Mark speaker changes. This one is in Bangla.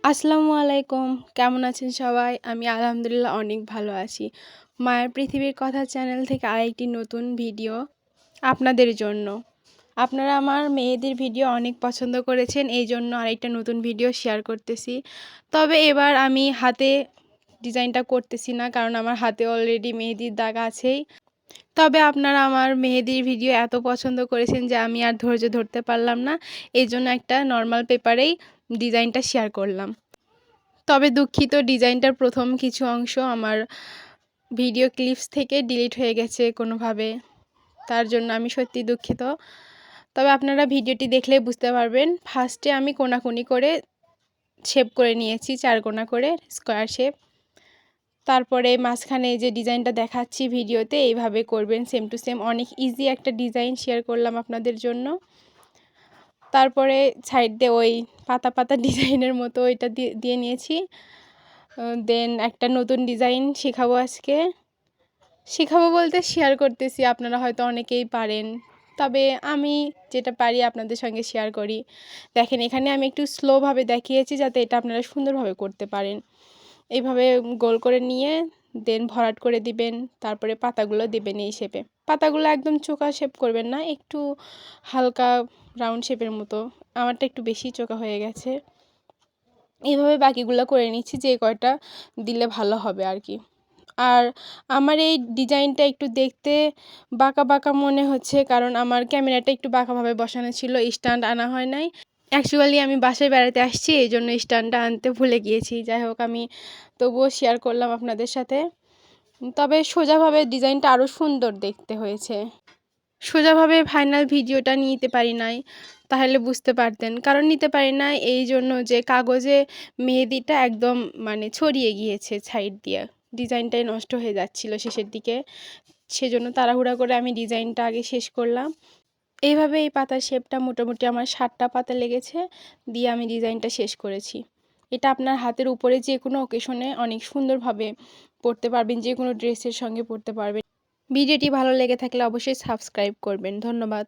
Speaker 1: আসসালামু আলাইকুম। কেমন আছেন সবাই? আমি আলহামদুলিল্লাহ অনেক ভালো আছি। মায়ের পৃথিবীর কথা চ্যানেল থেকে আরেকটি নতুন ভিডিও আপনাদের জন্য। আপনারা আমার মেহেদির ভিডিও অনেক পছন্দ করেছেন, এই জন্য আরেকটা নতুন ভিডিও শেয়ার করতেছি। তবে এবার আমি হাতে ডিজাইনটা করতেছি না, কারণ আমার হাতে অলরেডি মেহেদির দাগ আছেই। তবে আপনারা আমার মেহেদির ভিডিও এত পছন্দ করেছেন যে আমি আর ধৈর্য ধরতে পারলাম না, এই জন্য একটা নর্মাল পেপারেই ডিজাইনটা শেয়ার করলাম। তবে দুঃখিত, ডিজাইনটার প্রথম কিছু অংশ আমার ভিডিও ক্লিপস থেকে ডিলিট হয়ে গেছে কোনোভাবে, তার জন্য আমি সত্যি দুঃখিত। তবে আপনারা ভিডিওটি দেখলে বুঝতে পারবেন। ফার্স্টে আমি কোনাকুনি করে শেপ করে নিয়েছি, 4 কোনা করে স্কোয়ার শেপ। তারপরে মাঝখানে যে ডিজাইনটা দেখাচ্ছি ভিডিওতে এইভাবে করবেন, সেম টু সেম। অনেক ইজি একটা ডিজাইন শেয়ার করলাম আপনাদের জন্য। তারপরে সাইড দিয়ে ওই পাতা পাতা ডিজাইনের মতো ওইটা দিয়ে নিয়েছি। দেন একটা নতুন ডিজাইন শেখাবো আজকে। শেখাবো বলতে শেয়ার করতেছি, আপনারা হয়তো অনেকেই পারেন, তবে আমি যেটা পারি আপনাদের সঙ্গে শেয়ার করি। দেখেন, এখানে আমি একটু স্লোভাবে দেখিয়েছি যাতে এটা আপনারা সুন্দরভাবে করতে পারেন। এইভাবে গোল করে নিয়ে দেন ভরাট করে দিবেন, তারপরে পাতাগুলো দিবেন এই শেপে। পাতাগুলো একদম চোকা শেপ করবেন না, একটু হালকা রাউন্ড শেপের মতো। আমারটা একটু বেশি চোকা হয়ে গেছে। এইভাবে বাকিগুলো করে নিচ্ছি, যে কয়টা দিলে ভালো হবে আর কি। আর আমার এই ডিজাইনটা একটু দেখতে বাঁকা বাঁকা মনে হচ্ছে, কারণ আমার ক্যামেরাটা একটু বাঁকাভাবে বসানো ছিল, স্ট্যান্ড আনা হয় নাই। অ্যাকচুয়ালি আমি বাসায় বেড়াতে আসছি, এই জন্য স্ট্যান্ডটা আনতে ভুলে গিয়েছি। যাই হোক, আমি তবুও শেয়ার করলাম আপনাদের সাথে। তবে সোজাভাবে ডিজাইনটা আরও সুন্দর দেখতে হয়েছে। সোজাভাবে ফাইনাল ভিডিওটা নিতে পারি নাই, তাহলে বুঝতে পারতেন। কারণ নিতে পারি নাই এই জন্য যে কাগজে মেহেদিটা একদম ছড়িয়ে গিয়েছে সাইড দিয়ে, ডিজাইনটাই নষ্ট হয়ে যাচ্ছিল শেষের দিকে। সেজন্য তাড়াহুড়া করে আমি ডিজাইনটা আগে শেষ করলাম। এইভাবে এই পাতার শেপটা মোটামুটি আমার 7টা পাতা লেগেছে, দিয়ে আমি ডিজাইনটা শেষ করেছি। এটা আপনার হাতের উপরে যে কোনো অকেশনে অনেক সুন্দরভাবে পরতে পারবেন, যে কোনো ড্রেসের সঙ্গে পরতে পারবেন। ভিডিওটি ভালো লেগে থাকলে অবশ্যই সাবস্ক্রাইব করবেন। ধন্যবাদ।